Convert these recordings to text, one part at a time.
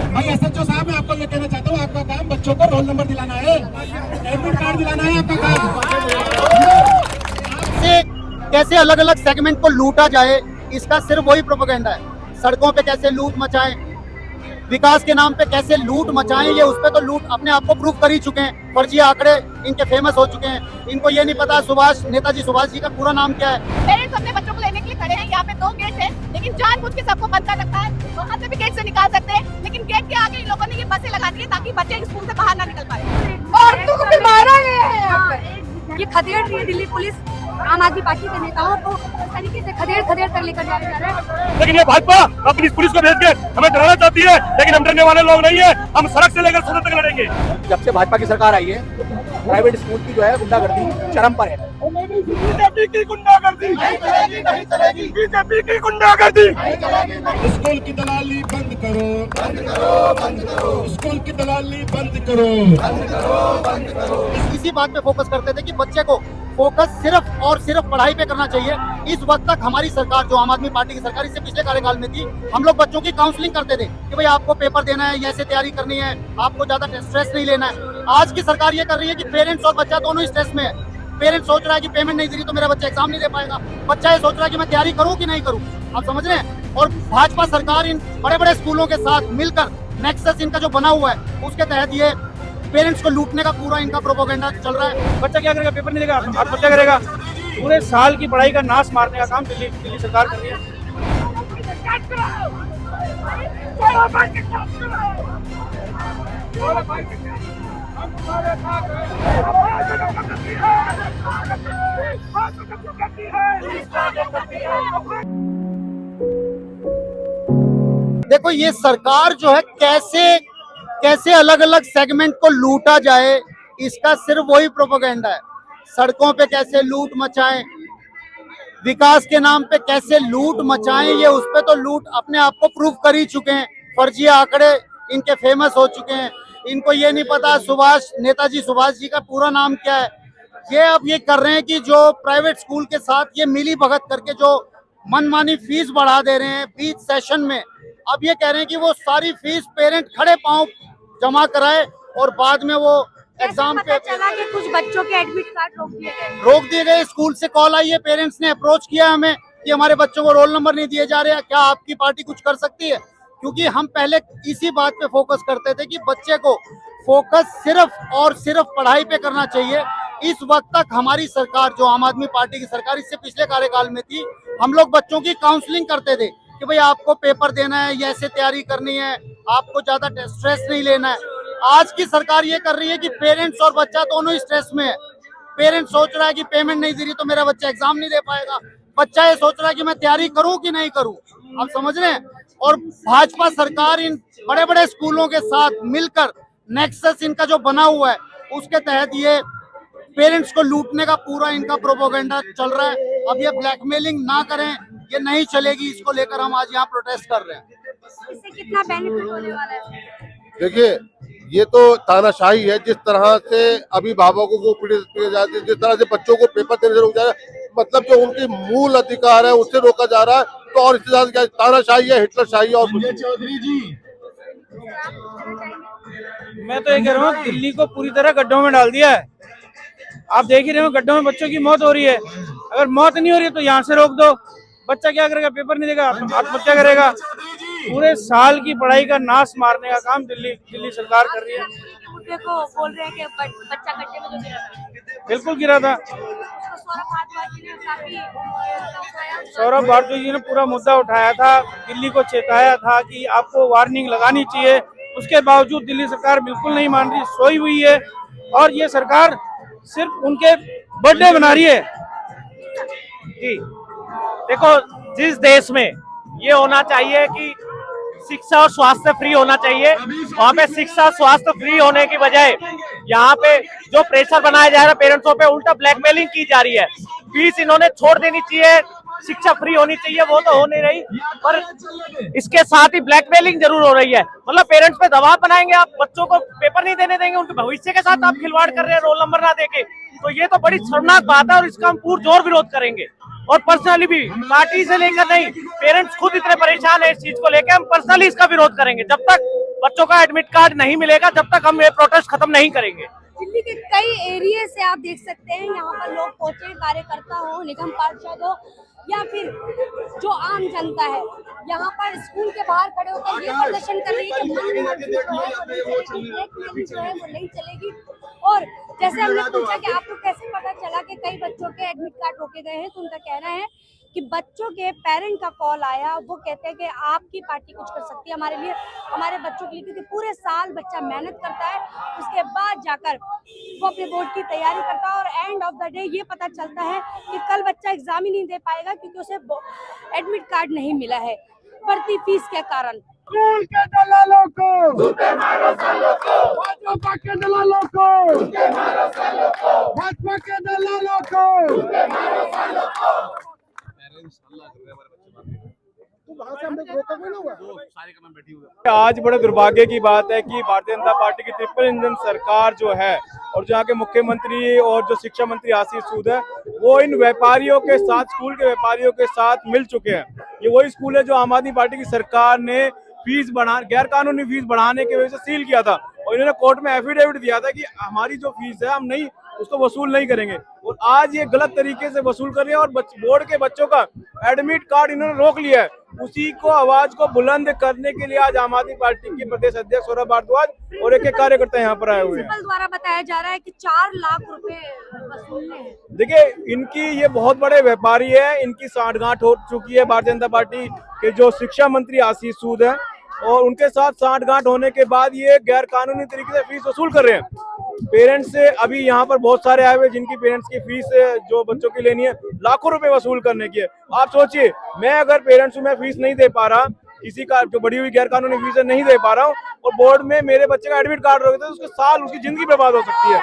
भाई एसएचओ साहब, मैं आपको ये कहना चाहता हूँ, आपका काम बच्चों को रोल नंबर दिलाना है, एडमिट कार्ड दिलाना है आपका काम। से कैसे अलग अलग सेगमेंट को लूटा जाए, इसका सिर्फ वही प्रोपेगेंडा है। सड़कों पे कैसे लूट मचाएं, विकास के नाम पे कैसे लूट मचाएं, ये उस पे तो लूट अपने आप को प्रूव कर ही चुके हैं। फर्जी आंकड़े इनके फेमस हो चुके हैं। इनको ये नहीं पता नेताजी सुभाष जी का पूरा नाम क्या है। पेरेंट्स अपने बच्चों को लेने के लिए खड़े हैं। यहाँ पे 2 गेट है, लेकिन जानबूझ के सबको बंद कर रखा है। वहाँ से भी गेट से निकाल सकते हैं, लेकिन गेट के आगे इन लोगों ने ये बसें लगा दी है ताकि बच्चे स्कूल से बाहर ना निकल पाए। औरतों को भी मारा गया है यहाँ पे। ये खदेड़ रही है दिल्ली पुलिस आम आदमी पार्टी के नेताओं को इस तरीके से खदेड़ कर लेकर जा रहे हैं। लेकिन ये भाजपा अपनी पुलिस को भेज के हमें डराना चाहती है, लेकिन हम डरने वाले लोग नहीं है। हम सड़क से लेकर सदन तक लड़ेंगे। जब से भाजपा की सरकार आई है, प्राइवेट स्कूल की जो है गुंडागर्दी चरम पर है। बीजेपी की गुंडागर्दी नहीं चलेगी, नहीं चलेगी। बीजेपी की गुंडागर्दी। स्कूल की दलाली बंद करो, बंद करो, बंद करो। स्कूल की दलाली बंद करो, बंद करो, बंद करो। इसी बात पे फोकस करते थे कि बच्चे को फोकस सिर्फ और सिर्फ पढ़ाई पे करना चाहिए। इस वक्त तक हमारी सरकार, जो आम आदमी पार्टी की सरकार, इससे पिछले कार्यकाल में थी, हम लोग बच्चों की काउंसलिंग करते थे कि भाई आपको पेपर देना है, ऐसे तैयारी करनी है, आपको ज्यादा स्ट्रेस नहीं लेना है। आज की सरकार ये कर रही है कि पेरेंट्स और बच्चा दोनों स्ट्रेस में है। पेरेंट्स सोच रहा है कि पेमेंट नहीं दे रही तो मेरा बच्चा एग्जाम नहीं दे पाएगा। बच्चा ये सोच रहा है कि मैं तैयारी करूं कि नहीं करूं। आप समझ रहे हैं। और भाजपा सरकार इन बड़े बड़े स्कूलों के साथ मिलकर नेक्सस इनका जो बना हुआ है, उसके तहत ये पेरेंट्स को लूटने का पूरा इनका प्रोपेगेंडा चल रहा है। बच्चा क्या करेगा? पेपर नहीं देगा, आत्महत्या करेगा। पूरे साल की पढ़ाई का नाश मारने का काम दिल्ली सरकार कर रही है। देखो ये सरकार जो है कैसे अलग अलग सेगमेंट को लूटा जाए, इसका सिर्फ वही प्रोपेगेंडा है। सड़कों पे कैसे लूट मचाएं, विकास के नाम पे कैसे लूट मचाएं, ये उस पे तो लूट अपने आप को प्रूव कर ही चुके हैं। फर्जी आंकड़े इनके फेमस हो चुके हैं। इनको ये नहीं पता नेताजी सुभाष जी का पूरा नाम क्या है। ये अब ये कर रहे हैं कि जो प्राइवेट स्कूल के साथ ये मिली भगत करके जो मनमानी फीस बढ़ा दे रहे हैं बीच सेशन में, अब ये कह रहे हैं कि वो सारी फीस पेरेंट खड़े पांव जमा कराए और बाद में वो एग्जाम पे चला कि कुछ बच्चों के एडमिट कार्ड रोक दिए गए। स्कूल से कॉल आई है, पेरेंट्स ने अप्रोच किया हमें कि हमारे बच्चों को रोल नंबर नहीं दिए जा रहे हैं, क्या आपकी पार्टी कुछ कर सकती है? क्योंकि हम पहले इसी बात पे फोकस करते थे कि बच्चे को फोकस सिर्फ और सिर्फ पढ़ाई पे करना चाहिए। इस वक्त तक हमारी सरकार, जो आम आदमी पार्टी की सरकार, इससे पिछले कार्यकाल में थी, हम लोग बच्चों की काउंसलिंग करते थे कि भाई आपको पेपर देना है, ऐसे तैयारी करनी है, आपको ज्यादा स्ट्रेस नहीं लेना है। आज की सरकार ये कर रही है कि पेरेंट्स और बच्चा दोनों स्ट्रेस में है। पेरेंट्स सोच रहा है कि पेमेंट नहीं दे रही तो मेरा बच्चा एग्जाम नहीं दे पाएगा। बच्चा ये सोच रहा है कि मैं तैयारी करूं कि नहीं करूं। आप समझ रहे हैं। और भाजपा सरकार इन बड़े बड़े स्कूलों के साथ मिलकर नेक्सस इनका जो बना हुआ है, उसके तहत ये पेरेंट्स को लूटने का पूरा इनका प्रोपेगेंडा चल रहा है। अब ये ब्लैकमेलिंग ना करें, ये नहीं चलेगी। इसको लेकर हम आज यहाँ प्रोटेस्ट कर रहे हैं। इससे कितना बेनिफिट होने वाला है? देखिए, ये तो तानाशाही है। जिस तरह से अभिभावकों को पीड़ित किया जाता है, जिस तरह से बच्चों को पेपर देने से रोका जा रहा है, मतलब जो उनकी मूल अधिकार है उससे रोका जा रहा है, तो और इससे ज्यादा क्या तानाशाही है, हिटलरशाही। और चौधरी जी, मैं तो ये कह रहा हूँ, दिल्ली को पूरी तरह गड्ढों में डाल दिया है। आप देख ही रहे हो, गड्ढों में बच्चों की मौत हो रही है। अगर मौत नहीं हो रही है तो यहाँ से रोक दो। बच्चा क्या करेगा? पेपर नहीं देगा, आत्महत्या करेगा। पूरे साल की पढ़ाई का नाश मारने का काम दिल्ली सरकार कर रही है। मुद्दे को बोल रहे हैं कि बच्चा गड्ढे में जो गिरा था, बिल्कुल गिरा था। सौरभ भारद्वाज जी ने पूरा मुद्दा उठाया था, दिल्ली को चेताया था कि आपको वार्निंग लगानी चाहिए। उसके बावजूद दिल्ली सरकार बिल्कुल नहीं मान रही, सोई हुई है। और ये सरकार सिर्फ उनके बर्थडे मना रही है। जी देखो, जिस देश में ये होना चाहिए कि शिक्षा और स्वास्थ्य फ्री होना चाहिए, वहाँ पे शिक्षा स्वास्थ्य फ्री होने की बजाय यहाँ पे जो प्रेशर बनाया जा रहा है पेरेंट्सों पे, उल्टा ब्लैकमेलिंग की जा रही है। फीस इन्होंने छोड़ देनी चाहिए, शिक्षा फ्री होनी चाहिए, वो तो हो नहीं रही, पर इसके साथ ही ब्लैकमेलिंग जरूर हो रही है। मतलब पेरेंट्स पे दबाव बनाएंगे, आप बच्चों को पेपर नहीं देने देंगे, उनके भविष्य के साथ आप खिलवाड़ कर रहे हैं रोल नंबर ना देके, तो ये तो बड़ी शर्मनाक बात है और इसका हम पुरजोर विरोध करेंगे। और पर्सनली भी, पार्टी से लेकर नहीं, पेरेंट्स खुद इतने परेशान है इस चीज को लेकर, हम पर्सनली इसका विरोध करेंगे। जब तक बच्चों का एडमिट कार्ड नहीं मिलेगा, जब तक हम ये प्रोटेस्ट खत्म नहीं करेंगे। दिल्ली के कई एरिया से आप देख सकते हैं, यहाँ पर लोग पहुंचे, कार्यकर्ता हो, निगम पार्षद हो या फिर जो आम जनता है, यहाँ पर स्कूल के बाहर खड़े होकर ये प्रदर्शन कर रही है कि मनमानी जो है वो नहीं चलेगी, ब्लैकमेलिंग जो है वो नहीं चलेगी। और जैसे हमने पूछा कि आपको कैसे पता चला कि कई बच्चों के एडमिट कार्ड रोके गए हैं, तो उनका कहना है कि बच्चों के पेरेंट का कॉल आया, वो कहते हैं कि आपकी पार्टी कुछ कर सकती है हमारे लिए, हमारे बच्चों के लिए, क्योंकि पूरे साल बच्चा मेहनत करता है, उसके बाद जाकर वो अपने बोर्ड की तैयारी करता है और एंड ऑफ द डे ये पता चलता है कि कल बच्चा एग्जाम ही नहीं दे पाएगा क्योंकि उसे एडमिट कार्ड नहीं मिला है बढ़ती फीस के कारण। स्कूल के दलालों को जूते मारो सालों को, भाजपा के दलालों को जूते मारो सालों को, भाजपा के दलालों को जूते मारो सालों को। आज बड़े दुर्भाग्य की बात है कि भारतीय जनता पार्टी की ट्रिपल इंजन सरकार जो है और जो यहाँ के मुख्यमंत्री और जो शिक्षा मंत्री आशीष सूद है, वो इन व्यापारियों के साथ, स्कूल के व्यापारियों के साथ मिल चुके हैं। ये वही स्कूल है जो आम आदमी पार्टी की सरकार ने फीस गैर कानूनी फीस बढ़ाने की वजह से सील किया था और इन्होंने कोर्ट में एफिडेविट दिया था कि हमारी जो फीस है हम नहीं उसको वसूल नहीं करेंगे, और आज ये गलत तरीके से वसूल कर रहे हैं और बोर्ड के बच्चों का एडमिट कार्ड इन्होंने रोक लिया है। उसी को आवाज को बुलंद करने के लिए आज आम आदमी पार्टी के प्रदेश अध्यक्ष सौरभ भारद्वाज और एक कार्यकर्ता यहाँ पर आए हुए हैं। प्रिंसिपल द्वारा बताया जा रहा है कि 4 लाख रुपए वसूलने हैं। देखिए, इनकी ये बहुत बड़े व्यापारी है, इनकी सांठगांठ हो चुकी है भारतीय जनता पार्टी के जो शिक्षा मंत्री आशीष सूद है, और उनके साथ सांठगांठ होने के बाद ये गैर कानूनी तरीके से फीस वसूल कर रहे हैं। पेरेंट्स से अभी यहाँ पर बहुत सारे आए हुए जिनकी पेरेंट्स की फीस जो बच्चों की लेनी है लाखों रुपए वसूल करने की है। आप सोचिए, मैं अगर पेरेंट्स हूँ, मैं फीस नहीं दे पा रहा, किसी का जो बड़ी हुई गैर कानूनी फीस है नहीं दे पा रहा हूँ, और बोर्ड में मेरे बच्चे का एडमिट कार्ड रोक दे तो उसके साल, उसकी जिंदगी बर्बाद हो सकती है।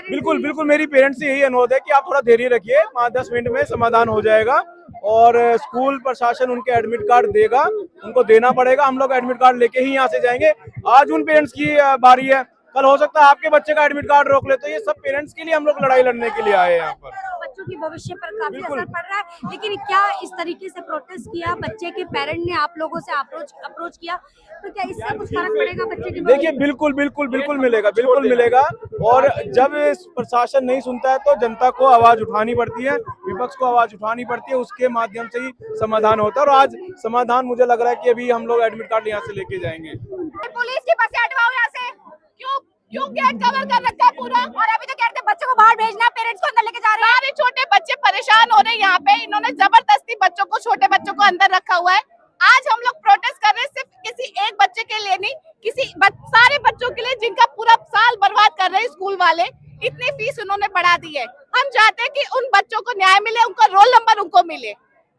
बिल्कुल बिल्कुल, मेरी पेरेंट्स से यही अनुरोध है कि आप थोड़ा धैर्य रखिए, 5-10 मिनट में समाधान हो जाएगा और स्कूल प्रशासन उनके एडमिट कार्ड देगा, उनको देना पड़ेगा। हम लोग एडमिट कार्ड लेके ही यहाँ से जाएंगे। आज उन पेरेंट्स की बारी है, कल हो सकता है आपके बच्चे का एडमिट कार्ड रोक ले। तो ये सब पेरेंट्स के लिए हम लोग लड़ाई लड़ने के लिए आए हैं यहाँ पर। बच्चों की भविष्य पर काफी असर पड़ रहा है, लेकिन क्या इस तरीके से प्रोटेस्ट किया, बच्चे के पेरेंट ने आप लोगों से अप्रोच किया, तो क्या इससे कुछ फर्क पड़ेगा बच्चे के? देखिए, बिल्कुल बिल्कुल बिल्कुल मिलेगा, बिल्कुल मिलेगा। और जब प्रशासन नहीं सुनता है तो जनता को आवाज उठानी पड़ती है, विपक्ष को आवाज उठानी पड़ती है, उसके माध्यम से ही समाधान होता है। और आज समाधान मुझे लग रहा है कि अभी हम लोग एडमिट कार्ड यहाँ से लेके जाएंगे। पुलिस की बस हटवाओ यहाँ से, क्यों गेट कवर कर रखा है पूरा, और अभी तो कहते हैं बच्चों को बाहर भेजना, पेरेंट्स को अंदर लेके जा रहे हैं। सारे छोटे बच्चे परेशान हो रहे हैं यहाँ पे, इन्होंने जबरदस्ती बच्चों को, छोटे बच्चों को अंदर रखा हुआ है। आज हम लोग प्रोटेस्ट कर रहे हैं सिर्फ किसी एक बच्चे के लिए नहीं, सारे बच्चों के लिए जिनका पूरा साल बर्बाद कर रहे हैं स्कूल वाले। इतनी फीस उन्होंने बढ़ा दी है। हम चाहते हैं कि उन बच्चों को न्याय मिले, उनका रोल नंबर उनको मिले।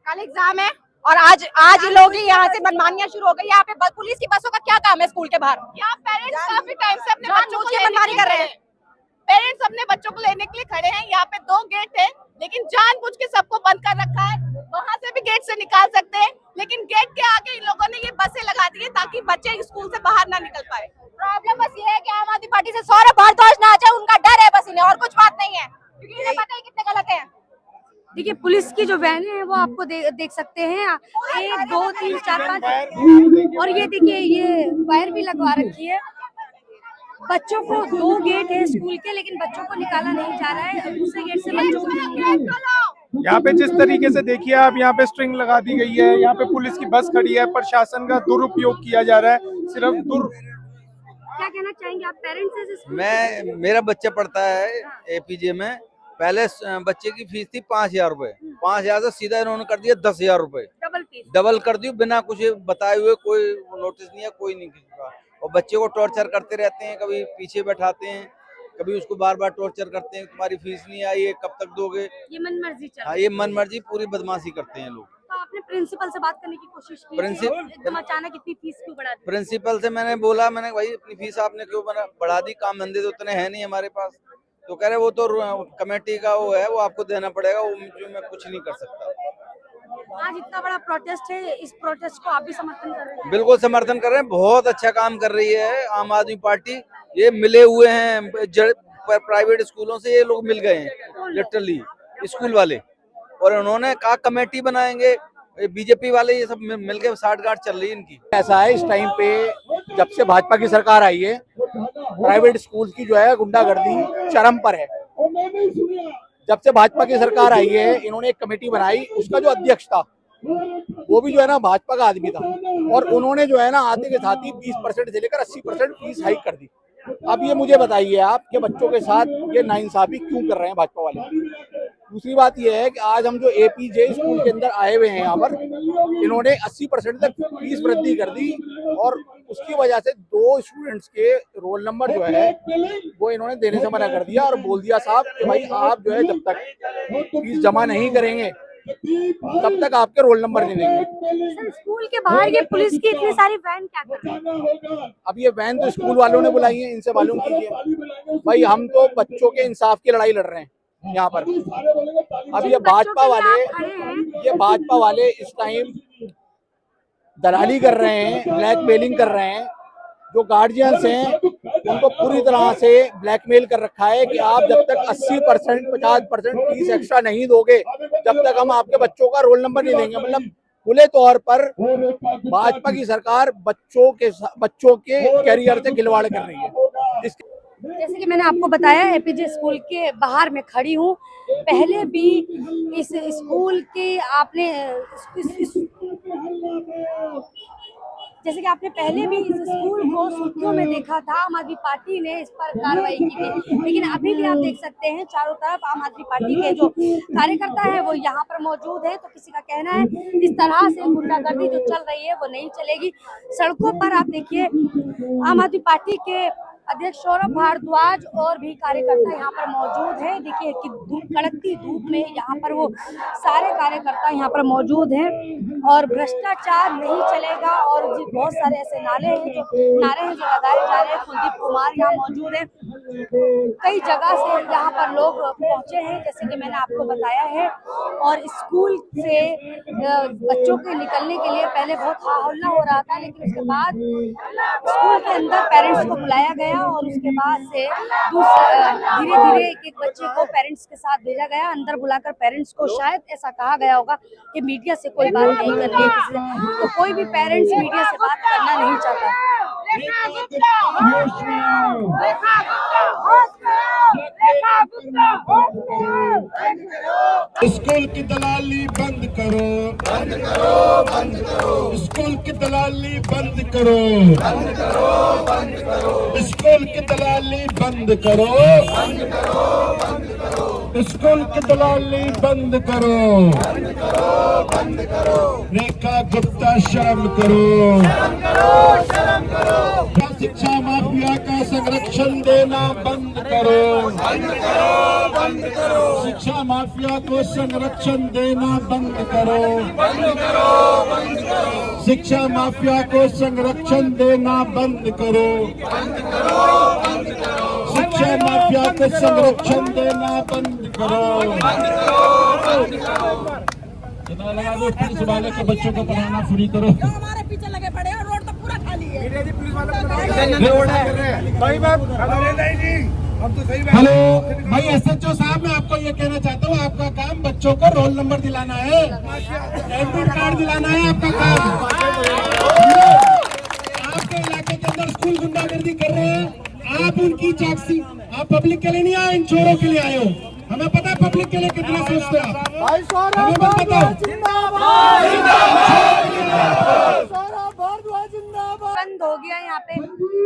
कल एग्जाम है और आज लोग यहाँ से मनमानियां शुरू हो गई। यहाँ पे पुलिस की बसों का क्या काम है स्कूल के बाहर? यहाँ पेरेंट्स काफी टाइम से अपने बच्चों को मनमानी कर रहे हैं। पेरेंट्स अपने बच्चों को लेने के लिए खड़े हैं। यहाँ पे 2 गेट है, लेकिन जानबूझ के सबको बंद कर रखा है। वहाँ से भी गेट से निकाल सकते हैं, लेकिन गेट के आगे इन लोगों ने ये बसें लगा दी है ताकि बच्चे स्कूल से बाहर ना निकल पाए। प्रॉब्लम बस ये है कि आम आदमी पार्टी से सौरभ भारद्वाज ना आ जाए, उनका डर है बस इन्हें, और कुछ बात नहीं है, क्योंकि इन्हें पता है कितने गलत है। देखिए, पुलिस की जो वैन है वो आपको देख सकते हैं, 1 2 3 4 5, और ये देखिए ये वायर भी लगवा रखी है। बच्चों को 2 गेट है स्कूल के, लेकिन बच्चों को निकाला नहीं जा रहा है, दूसरे गेट से बच्चों को। यहाँ पे जिस तरीके से देखिए आप, यहाँ पे स्ट्रिंग लगा दी गई है, यहाँ पे पुलिस की बस खड़ी है, प्रशासन का दुरुपयोग किया जा रहा है। सिर्फ क्या कहना चाहेंगे आप पेरेंट्स से? मेरा बच्चा पढ़ता है एपीजे में। पहले बच्चे की फीस थी 5,000 रुपए, 5,000 से सीधा इन्होंने कर दिया 10,000 रुपए, डबल कर दी बिना कुछ बताए हुए। कोई नोटिस नहीं है, कोई नहीं किसी का। और बच्चे को टॉर्चर करते रहते हैं, कभी पीछे बैठाते हैं, कभी उसको बार बार टॉर्चर करते हैं, तुम्हारी फीस नहीं आई है, कब तक दोगे। ये मनमर्जी चल रही है। हाँ, ये मनमर्जी पूरी बदमाशी करते हैं लोग। तो आपने प्रिंसिपल से बात करने की कोशिश की? एकदम अचानक इतनी फीस क्यों बढ़ा दी? प्रिंसिपल से मैंने बोला, मैंने भाई अपनी फीस आपने क्यों बढ़ा दी, काम धंधे तो उतने हैं नहीं हमारे पास। तो कह रहे वो तो कमेटी का वो है, वो आपको देना पड़ेगा, वो जो मैं कुछ नहीं कर सकता। आज इतना बड़ा प्रोटेस्ट है, इस प्रोटेस्ट को आप भी समर्थन कर रहे हैं? बिल्कुल समर्थन कर रहे हैं, बहुत अच्छा काम कर रही है आम आदमी पार्टी। ये मिले हुए हैं प्राइवेट स्कूलों से, ये लोग मिल गए हैं लिटरली। स्कूल वाले, और उन्होंने कहा कमेटी बनाएंगे, बीजेपी वाले ये सब मिलके साठगांठ चल रही है इनकी। ऐसा है इस टाइम पे जब से भाजपा की सरकार आई है, प्राइवेट स्कूल की जो है गुंडागर्दी चरम पर है। जब से भाजपा की सरकार आई है, इन्होंने एक कमेटी बनाई, उसका जो अध्यक्ष था वो भी जो है ना भाजपा का आदमी था, और उन्होंने जो है ना आते के साथ ही 20% से लेकर 80% फीस हाइक कर दी। अब ये मुझे बताइए आप कि बच्चों के साथ ये नाइंसाफी क्यों कर रहे हैं भाजपा वाले। दूसरी बात ये है कि आज हम जो एपीजे स्कूल के अंदर आए हुए हैं, यहाँ पर इन्होंने 80% तक फीस वृद्धि कर दी, और उसकी वजह से 2 स्टूडेंट्स के रोल नंबर जो है वो इन्होंने देने से मना कर दिया, और बोल दिया साहब कि भाई आप जो है जब तक फीस जमा नहीं करेंगे तब तक आपके रोल नंबर नहीं देंगे। सर, स्कूल के बाहर ये पुलिस की इतनी सारी वैन क्या कर रही है? अब ये वैन तो स्कूल वालों ने बुलाई है, इनसे मालूम कीजिए। भाई हम तो बच्चों के इंसाफ की लड़ाई लड़ रहे हैं यहाँ पर। अब ये भाजपा वाले इस टाइम दलाली कर रहे हैं, ब्लैकमेलिंग कर रहे हैं। जो गार्जियंस हैं उनको पूरी तरह से ब्लैकमेल कर रखा है कि आप जब तक 80% 50% फीस एक्स्ट्रा नहीं दोगे जब तक हम आपके बच्चों का रोल नंबर नहीं देंगे। मतलब खुले तौर पर भाजपा की सरकार बच्चों के कैरियर से खिलवाड़ कर रही है। जैसे कि मैंने आपको बताया, एपीजे स्कूल के बाहर मैं खड़ी हूँ। पहले भी इस स्कूल के जैसे कि आपने पहले भी इस स्कूल को सुर्खियों में देखा था, आम आदमी पार्टी ने इस पर कार्रवाई की थी, लेकिन अभी भी आप देख सकते हैं चारों तरफ आम आदमी पार्टी के जो कार्यकर्ता है वो यहाँ पर मौजूद है। तो किसी का कहना है इस तरह से गुंडागर्दी जो चल रही है वो नहीं चलेगी। सड़कों पर आप देखिए आम आदमी पार्टी के अध्यक्ष सौरभ भारद्वाज और भी कार्यकर्ता यहाँ पर मौजूद हैं। देखिए कि कड़कती धूप में यहाँ पर वो सारे कार्यकर्ता यहाँ पर मौजूद हैं, और भ्रष्टाचार नहीं चलेगा, और बहुत सारे ऐसे नारे हैं जो लगाए जा रहे हैं। कुलदीप कुमार यहाँ मौजूद है, कई जगह से यहाँ पर लोग पहुंचे हैं जैसे कि मैंने आपको बताया है। और स्कूल से बच्चों के निकलने के लिए पहले बहुत हल्ला हो रहा था, लेकिन उसके बाद स्कूल के अंदर पेरेंट्स को बुलाया गया, और उसके बाद से धीरे धीरे एक बच्चे को पेरेंट्स के साथ भेजा गया। अंदर बुलाकर पेरेंट्स को शायद ऐसा कहा गया होगा कि मीडिया से कोई बात नहीं करनी है किसी से, तो कोई भी पेरेंट्स मीडिया से बात करना नहीं चाहता। स्कूल की दलाली बंद करो, बंद करो, बंद करो। स्कूल की दलाली बंद करो, बंद करो, बंद करो। स्कूल की दलाली बंद करो, बंद करो, बंद करो। स्कूल की दलाली बंद करो, बंद करो, बंद करो। रेखा गुप्ता शर्म करो, शर्म करो, शर्म करो। शिक्षा माफिया का संरक्षण देना बंद करो, बंद करो, बंद करो। शिक्षा माफिया को संरक्षण देना बंद करो, बंद करो, बंद करो। शिक्षा माफिया को संरक्षण देना बंद करो, बंद करो, बंद करो। शिक्षा माफिया को संरक्षण देना बंद करो, बंद करो, बंद करो। कितना लगा दो पुलिस वाले के बच्चों को पढ़ाना फ्री करो। हमारे पीछे लगे पड़े हैं, रोड तो पूरा खाली है। हेलो भाई एसएचओ साहब, मैं आपको ये कहना चाहता हूँ, आपका काम बच्चों को रोल नंबर दिलाना है, एडमिट कार्ड दिलाना है आपका काम। आपके इलाके के अंदर स्कूल गुंडागर्दी कर रहे हैं, आप उनकी चौकसी, आप पब्लिक के लिए नहीं आए, इन चोरों के लिए आए हो। हमें पता है पब्लिक के लिए कितना सोचते हैं आप, हमें मत बताओ। बंद हो गया यहाँ पे,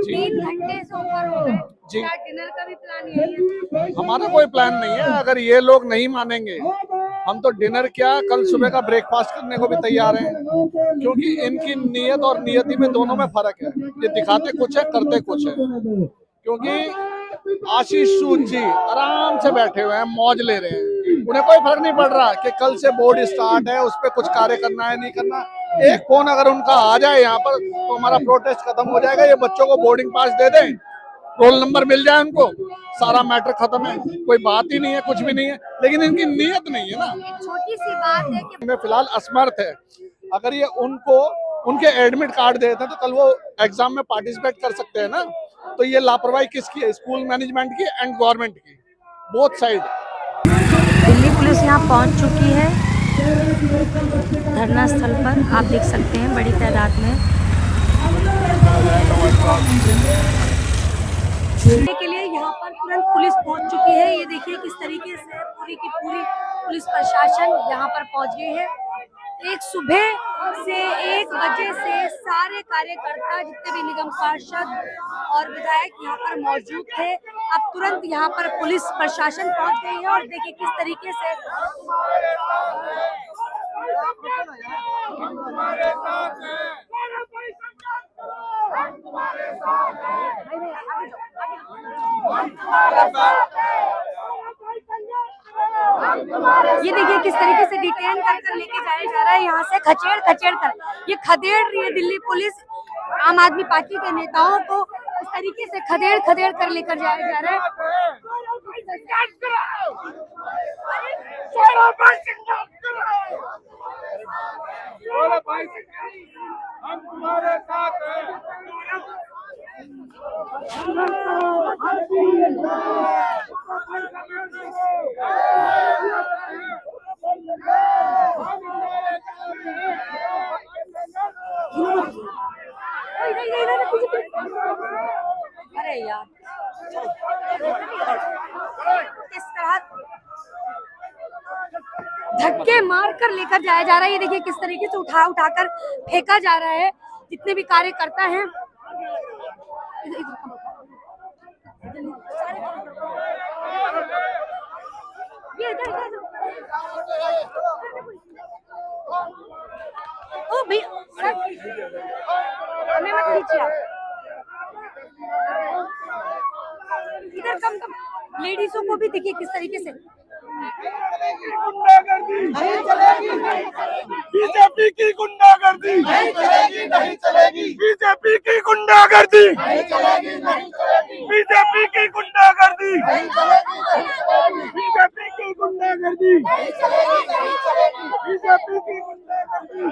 3 घंटे से ऊपर हो गए। क्या डिनर का भी प्लान यही है? हमारा कोई प्लान नहीं है। अगर ये लोग नहीं मानेंगे हम तो डिनर क्या कल सुबह का ब्रेकफास्ट करने को भी तैयार हैं, क्योंकि इनकी नीयत और नियति में दोनों में फर्क है। ये दिखाते कुछ है, करते कुछ है। क्योंकि आशीष सूद जी आराम से बैठे हुए हैं, मौज ले रहे हैं, उन्हें कोई फर्क नहीं पड़ रहा कि कल से बोर्ड स्टार्ट है, उस पर कुछ कार्य करना है नहीं करना। एक फोन अगर उनका आ जाए यहाँ पर तो हमारा प्रोटेस्ट खत्म हो जाएगा। ये बच्चों को बोर्डिंग पास दे दें, रोल नंबर मिल जाए उनको, सारा मैटर खत्म है, कोई बात ही नहीं है, कुछ भी नहीं है। लेकिन इनकी नीयत नहीं है ना। छोटी सी बात है कि मैं फिलहाल असमर्थ है। अगर ये उनको उनके एडमिट कार्ड देते हैं तो कल वो एग्जाम में पार्टिसिपेट कर सकते हैं ना। तो ये लापरवाही किसकी है? स्कूल मैनेजमेंट की एंड गवर्नमेंट की, बोथ साइड। पुलिस यहाँ पहुँच चुकी है धरना स्थल पर, आप देख सकते हैं बड़ी तादाद में। के लिए यहाँ पर तुरंत पुलिस पहुँच चुकी है। ये देखिए किस तरीके से पूरी की पूरी पुलिस प्रशासन यहाँ पर पहुँच गई है। एक सुबह से 1 बजे से सारे कार्यकर्ता जितने भी निगम पार्षद और विधायक यहाँ पर मौजूद थे। अब तुरंत यहाँ पर पुलिस प्रशासन पहुँच गई है और देखिए किस तरीके से ये देखिए किस तरीके से डिटेन कर लेके जाया जा रहा है यहाँ से खचेड़ कर। ये खदेड़ रही है दिल्ली पुलिस आम आदमी पार्टी के नेताओं को, इस तरीके से खदेड़ कर लेकर जाया जा रहा है। हम तुम्हारे साथ हैं। अरे यार किस तरह धक्के मार कर लेकर जाया जा रहा है। ये देखिए किस तरीके से उठाकर फेंका जा रहा है। जितने भी कार्यकर्ता हैं ये ओ भैया हमें मत खींचिए आप। इधर कम लेडीजों को भी देखिए किस तरीके से बीजेपी की गुंडागर्दी नहीं चलेगी, नहीं चलेगी। बीजेपी की गुंडागर्दी नहीं चलेगी, नहीं चलेगी। बीजेपी की गुंडागर्दी नहीं चलेगी, नहीं चलेगी। बीजेपी की गुंडागर्दी नहीं चलेगी, नहीं चलेगी। बीजेपी की गुंडागर्दी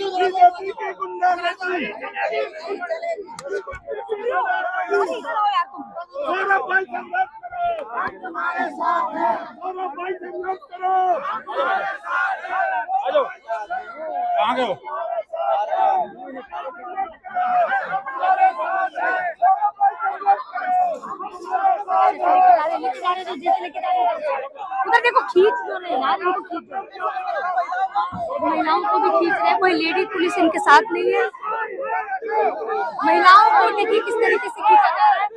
बीजेपी की गुंडागर्दी नहीं चलेगी। भाई संघर्ष करो, तुम्हारे साथ है। भाई संघर्ष करो, हेलो कहाँ गए हो? उधर देखो खींच जो रहे यार, इनको खींच महिलाओं को भी खींच रहे हैं। कोई लेडी पुलिस इनके साथ नहीं है। महिलाओं को देखिए किस तरीके से खींचा जा रहा है।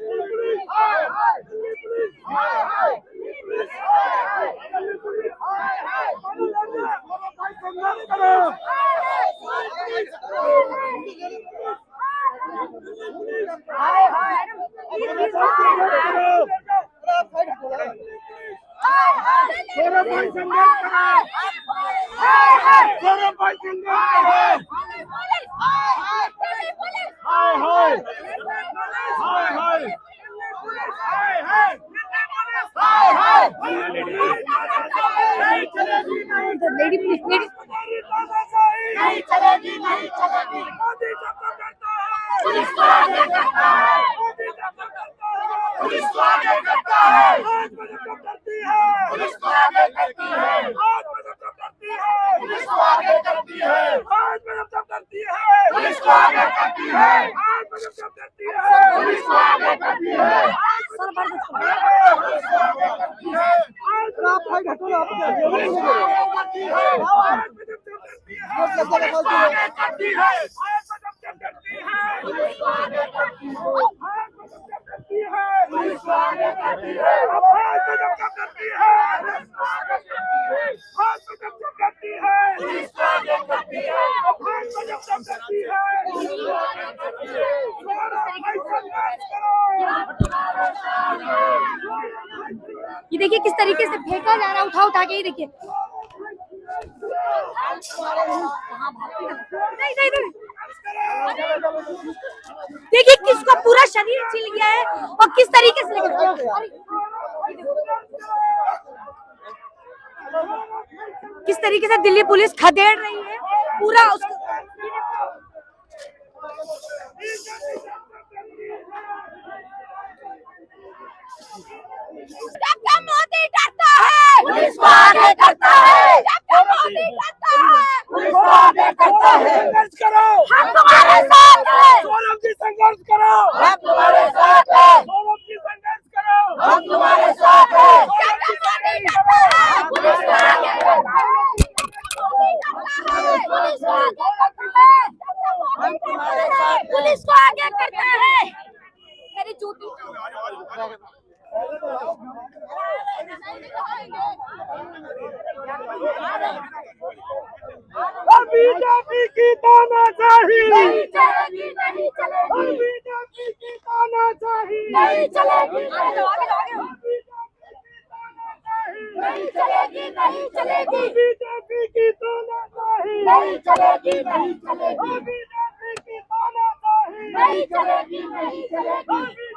लेडी पुलिस नहीं चलेगी, नहीं चलेगी। पुलिस को आगे करता है, पुलिस को आगे करता है, पुलिस को आगे करती है, पुलिस को आगे करती है, पुलिस को आगे करती है, पुलिस को आगे करती है। ये देखिए किस तरीके से फेंका जा रहा है, उठा के। ये देखिए देखिए किसका पूरा शरीर छिल गया है और किस तरीके से किस तरीके से दिल्ली पुलिस खदेड़ रही है पूरा उसको। मोदी डरता है, पुलिस को आगे करता है, जब मोदी करता है पुलिस को आगे करता है। संघर्ष करो, हम तुम्हारे साथ हैं, सौरभ जी संघर्ष करो, हम तुम्हारे साथ हैं, सौरभ जी संघर्ष करो, हम तुम्हारे साथ हैं। जब मोदी करता है पुलिस को आगे करता है, पुलिस को आगे करता है, हम तुम्हारे साथ हैं, पुलिस को आगे करता है। मेरी जूती बीजेपी की तानाशाही नहीं चलेगी, नहीं चलेगी, बीजेपी की तानाशाही नहीं चलेगी, नहीं चलेगी, नहीं चलेगी, बीजेपी की तानाशाही नहीं चलेगी, नहीं चलेगी, बीजेपी की तानाशाही नहीं चलेगी, नहीं चलेगी।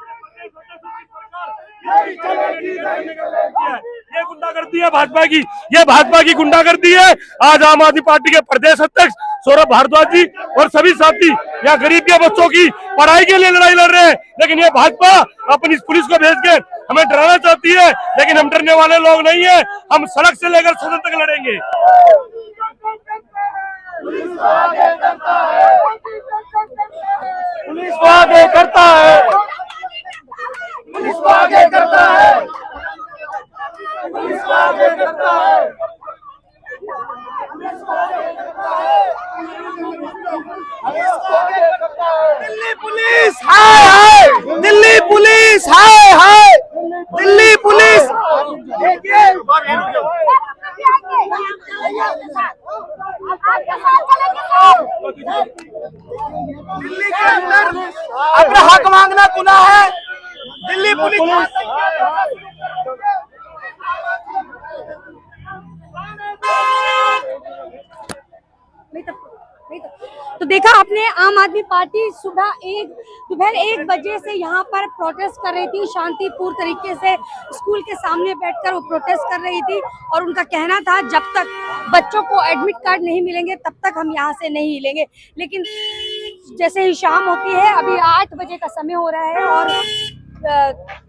ये गुंडागर्दी है भाजपा की, ये भाजपा की गुंडागर्दी है। आज आम आदमी पार्टी के प्रदेश अध्यक्ष सौरभ भारद्वाज जी और सभी साथी यहाँ गरीब के बच्चों की पढ़ाई के लिए लड़ाई लड़ रहे हैं, लेकिन ये भाजपा अपनी इस पुलिस को भेज के हमें डराना चाहती है, लेकिन हम डरने वाले लोग नहीं है। हम सड़क से लेकर सदन तक लड़ेंगे। पुलिस को आगे करता है, पुलिस को आगे करता है, पुलिस को आगे करता है, पुलिस को आगे करता है, पुलिस को आगे करता है। दिल्ली पुलिस हाय हाय, दिल्ली पुलिस हाय हाय, दिल्ली पुलिस। आपके साथ चलेंगे सर। दिल्ली के अंदर अपना हक मांगना गुनाह है। दिल्ली पुलिस तो देखा आपने, आम आदमी पार्टी दोपहर 1 बजे से यहाँ पर प्रोटेस्ट कर रही थी, शांतिपूर्ण तरीके से स्कूल के सामने बैठकर वो प्रोटेस्ट कर रही थी और उनका कहना था जब तक बच्चों को एडमिट कार्ड नहीं मिलेंगे तब तक हम यहाँ से नहीं हिलेंगे। लेकिन जैसे ही शाम होती है, अभी 8 बजे का समय हो रहा है और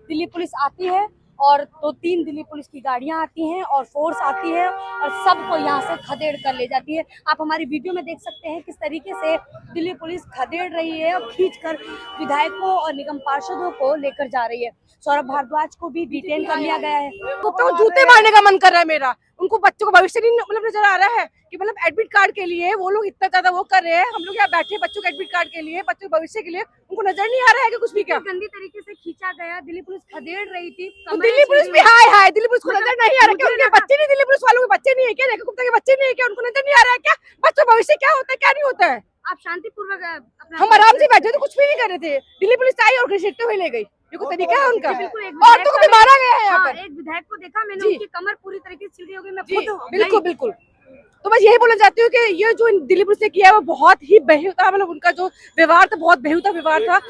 दिल्ली पुलिस आती है और 2-3 दिल्ली पुलिस की गाड़ियां आती हैं और फोर्स आती है और सबको यहाँ से खदेड़ कर ले जाती है। आप हमारी वीडियो में देख सकते हैं किस तरीके से दिल्ली पुलिस खदेड़ रही है और खींचकर विधायकों और निगम पार्षदों को लेकर जा रही है। सौरभ भारद्वाज को भी डिटेन कर लिया गया है। तो जूते मारने का मन कर रहा है मेरा। उनको बच्चों को भविष्य नहीं मतलब नजर आ रहा है कि मतलब एडमिट कार्ड के लिए वो लोग इतना ज्यादा वो कर रहे हैं। हम लोग यहाँ बैठे बच्चों के एडमिट कार्ड के लिए, बच्चों के भविष्य के लिए, उनको नजर नहीं आ रहा है कि कुछ भी क्या गंदी तरीके से खींचा गया। दिल्ली पुलिस खदेड़ रही थी। तो दिल्ली पुलिस भी हाय दिल्ली पुलिस को नजर नहीं आ रहा क्या? उनके बच्चे नहीं, दिल्ली पुलिस वालों के बच्चे नहीं है क्या? रेखा गुप्ता के बच्चे नहीं है क्या? उनको नजर नहीं आ रहा है क्या? बच्चों का भविष्य क्या होता है क्या नहीं होता है? आप शांतिपूर्वक हम आराम से बैठे थे, कुछ भी नहीं कर रहे थे। दिल्ली पुलिस आई और घसीटते हुए ले गई। ये कोई तरीका है उनका? औरतों को भी मारा गया है यहाँ पर। एक विधायक को देखा मैंने, उनकी कमर पूरी तरीके से छिल गई। मैं खुद बिल्कुल बिल्कुल। तो बस यही बोलना चाहती हूँ कि ये जो दिल्ली पुलिस ने किया है वो बहुत ही बेहुदा, मतलब उनका जो व्यवहार था बहुत बेहुदा व्यवहार था।